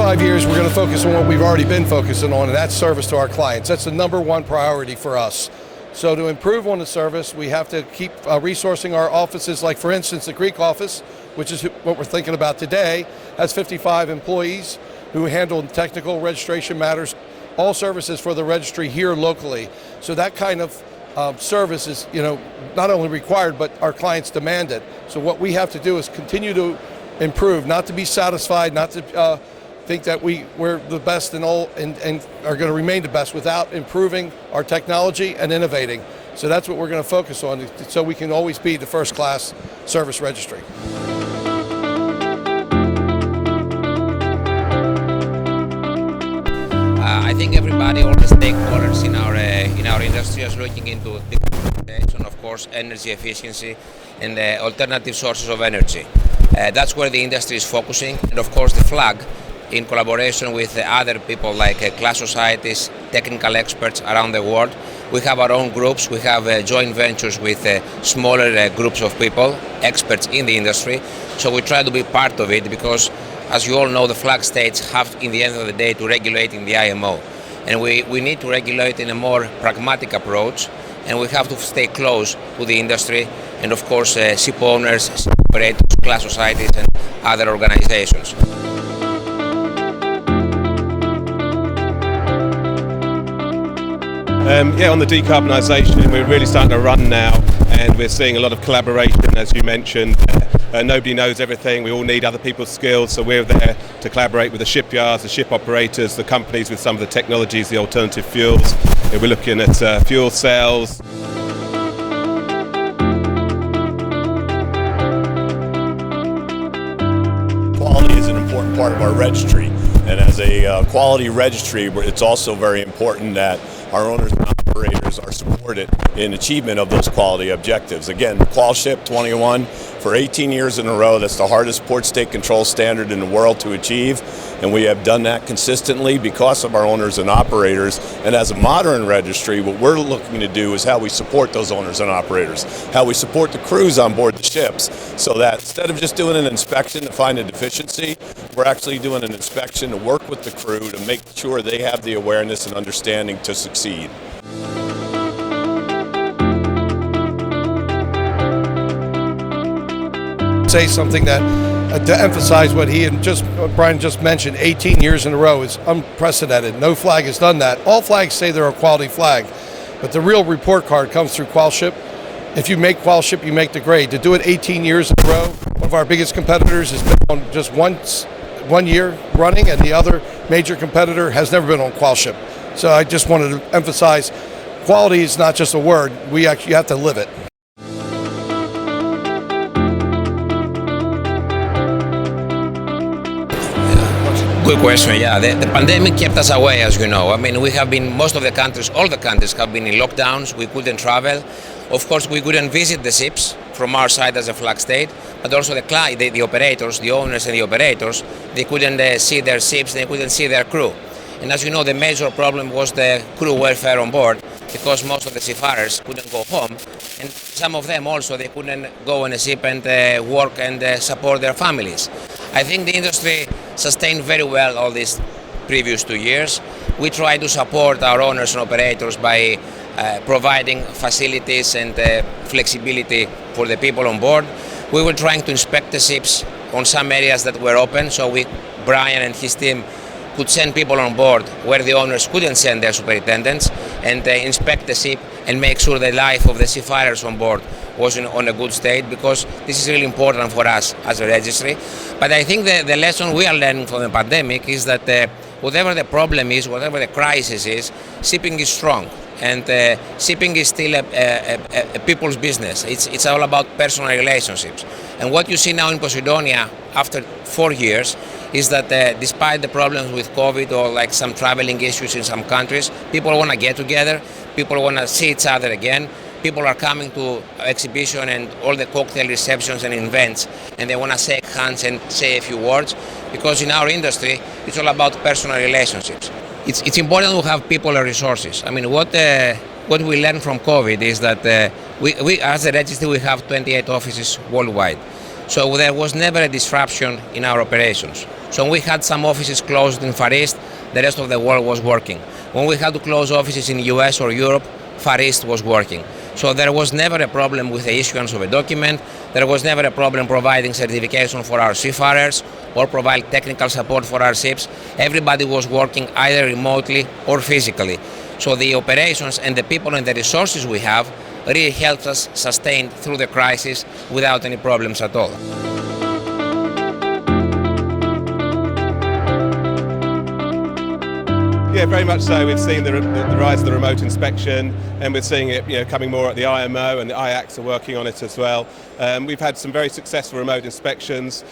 5 years, we're going to focus on what we've already been focusing on, and that's service to our clients. That's the number one priority for us. So to improve on the service, we have to keep resourcing our offices. Like, for instance, the Greek office, which is what we're thinking about today, has 55 employees who handle technical registration matters, all services for the registry here locally. So that kind of service is, not only required, but our clients demand it. So what we have to do is continue to improve, not to be satisfied, not to think that we're the best and are going to remain the best without improving our technology and innovating. So that's what we're going to focus on, so we can always be the first-class service registry. I think everybody, all the stakeholders in our industry, is looking into decarbonization, of course, energy efficiency, and alternative sources of energy. That's where the industry is focusing, and of course the flag, in collaboration with other people like class societies, technical experts around the world. We have our own groups, we have joint ventures with smaller groups of people, experts in the industry. So we try to be part of it because, as you all know, the flag states have, in the end of the day, to regulate in the IMO. And we need to regulate in a more pragmatic approach, and we have to stay close to the industry and, of course, ship owners, ship operators, class societies and other organizations. On the decarbonisation, we're really starting to run now, and we're seeing a lot of collaboration, as you mentioned. Nobody knows everything, we all need other people's skills, so we're there to collaborate with the shipyards, the ship operators, the companies with some of the technologies, the alternative fuels. We're looking at fuel cells. Quality is an important part of our registry, and as a quality registry, it's also very important that our owners and operators are supported in achievement of those quality objectives. Again, QualShip 21 for 18 years in a row, that's the hardest port state control standard in the world to achieve, and we have done that consistently because of our owners and operators. And as a modern registry, what we're looking to do is how we support those owners and operators, how we support the crews on board the ships, so that instead of just doing an inspection to find a deficiency, we're actually doing an inspection to work with the crew to make sure they have the awareness and understanding to succeed. Say something that to emphasize what Brian just mentioned, 18 years in a row is unprecedented. No flag has done that. All flags say they're a quality flag, but the real report card comes through QualShip. If you make QualShip, you make the grade. To do it 18 years in a row, one of our biggest competitors has been on just 1 year running, and the other major competitor has never been on QualShip. So I just wanted to emphasize, quality is not just a word, you have to live it. Good question. Yeah, the pandemic kept us away, as you know. I mean, we have been, most of the countries, all the countries have been in lockdowns. We couldn't travel. Of course, we couldn't visit the ships from our side as a flag state, but also the operators, the owners and the operators, they couldn't see their ships, they couldn't see their crew. And as you know, the major problem was the crew welfare on board, because most of the seafarers couldn't go home, and some of them also, they couldn't go on a ship and work and support their families. I think the industry sustained very well all these previous 2 years. We try to support our owners and operators by providing facilities and flexibility for the people on board. We were trying to inspect the ships on some areas that were open, so Brian and his team could send people on board where the owners couldn't send their superintendents, and inspect the ship and make sure the life of the seafarers on board was on a good state, because this is really important for us as a registry. But I think the lesson we are learning from the pandemic is that whatever the problem is, whatever the crisis is, shipping is strong. And shipping is still a people's business. It's all about personal relationships. And what you see now in Posidonia after 4 years is that despite the problems with COVID or like some traveling issues in some countries, people want to get together, people want to see each other again. People are coming to exhibition and all the cocktail receptions and events, and they want to shake hands and say a few words, because in our industry, it's all about personal relationships. It's important to have people and resources. I mean, what we learned from COVID is that we as a registry, we have 28 offices worldwide. So there was never a disruption in our operations. So when we had some offices closed in Far East, the rest of the world was working. When we had to close offices in the US or Europe, Far East was working. So there was never a problem with the issuance of a document. There was never a problem providing certification for our seafarers or provide technical support for our ships. Everybody was working either remotely or physically. So the operations and the people and the resources we have really helped us sustain through the crisis without any problems at all. Yeah, very much so. We've seen the rise of the remote inspection, and we're seeing it, coming more at the IMO, and the IACs are working on it as well. We've had some very successful remote inspections.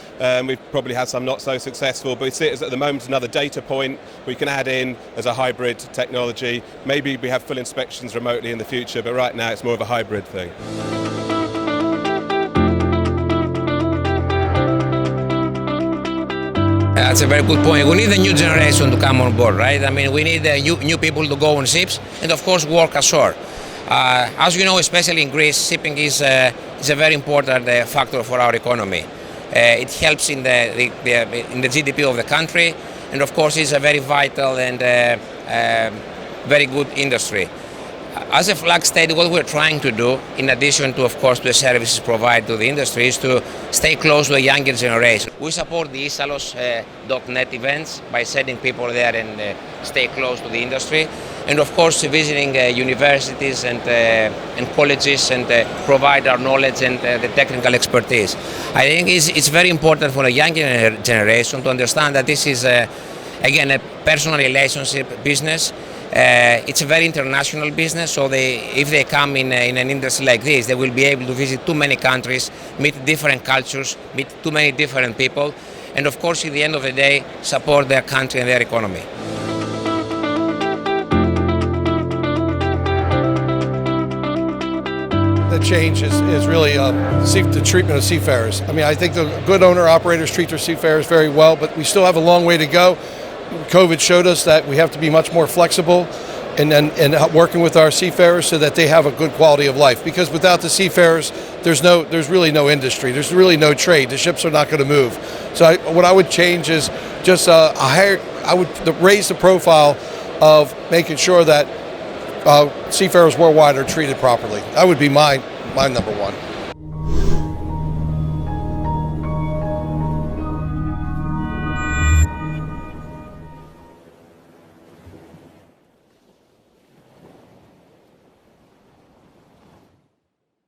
We've probably had some not so successful, but we see it as at the moment another data point we can add in as a hybrid technology. Maybe we have full inspections remotely in the future, but right now it's more of a hybrid thing. That's a very good point. We need a new generation to come on board, right? I mean, we need new people to go on ships and, of course, work ashore. As you know, especially in Greece, shipping is a very important factor for our economy. It helps in the GDP of the country, and, of course, it's a very vital and very good industry. As a flag state, what we're trying to do, in addition to, of course, the services provided to the industry, is to stay close to the younger generation. We support the Isalos.net events by sending people there and stay close to the industry. And, of course, visiting universities and colleges and provide our knowledge and the technical expertise. I think it's very important for a younger generation to understand that this is, again, a personal relationship business. It's a very international business, so if they come in an industry like this, they will be able to visit too many countries, meet different cultures, meet too many different people, and of course, at the end of the day, support their country and their economy. The change is really the treatment of seafarers. I mean, I think the good owner-operators treat their seafarers very well, but we still have a long way to go. COVID showed us that we have to be much more flexible and working with our seafarers so that they have a good quality of life. Because without the seafarers, there's really no industry. There's really no trade. The ships are not going to move. So what I would change is just I would raise the profile of making sure that seafarers worldwide are treated properly. That would be my number one.